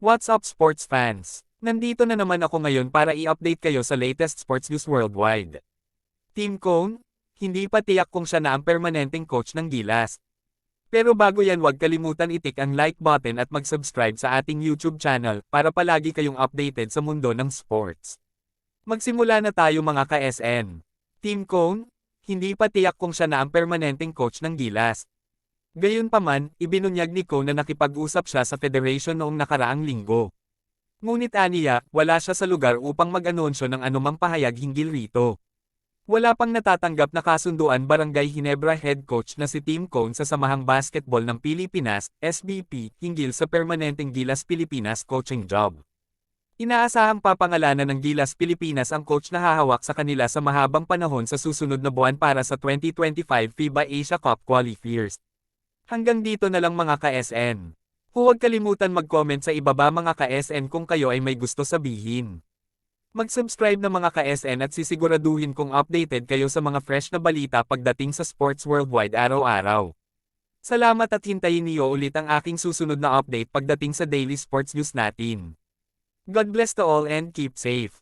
What's up sports fans? Nandito na naman ako ngayon para i-update kayo sa latest sports news worldwide. Team Cone, hindi pa tiyak kung siya na ang permanenteng coach ng Gilas. Pero bago yan, huwag kalimutan i-tick ang like button at mag-subscribe sa ating YouTube channel para palagi kayong updated sa mundo ng sports. Magsimula na tayo mga ka-SN. Team Cone, hindi pa tiyak kung siya na ang permanenteng coach ng Gilas. Gayunpaman, ibinunyag ni Cone na nakipag-usap siya sa federation noong nakaraang linggo. Ngunit aniya, wala siya sa lugar upang mag-anunsyo ng anumang pahayag hinggil rito. Wala pang natatanggap na kasunduan Barangay Ginebra head coach na si Team Cone sa Samahang Basketball ng Pilipinas, SBP, hinggil sa permanenteng Gilas Pilipinas coaching job. Inaasahang papangalanan ng Gilas Pilipinas ang coach na hahawak sa kanila sa mahabang panahon sa susunod na buwan para sa 2025 FIBA Asia Cup qualifiers. Hanggang dito na lang mga ka-SN. Huwag kalimutan mag-comment sa ibaba mga ka-SN kung kayo ay may gusto sabihin. Mag-subscribe na mga ka-SN at sisiguraduhin kung updated kayo sa mga fresh na balita pagdating sa sports worldwide araw-araw. Salamat at hintayin niyo ulit ang aking susunod na update pagdating sa daily sports news natin. God bless to all and keep safe.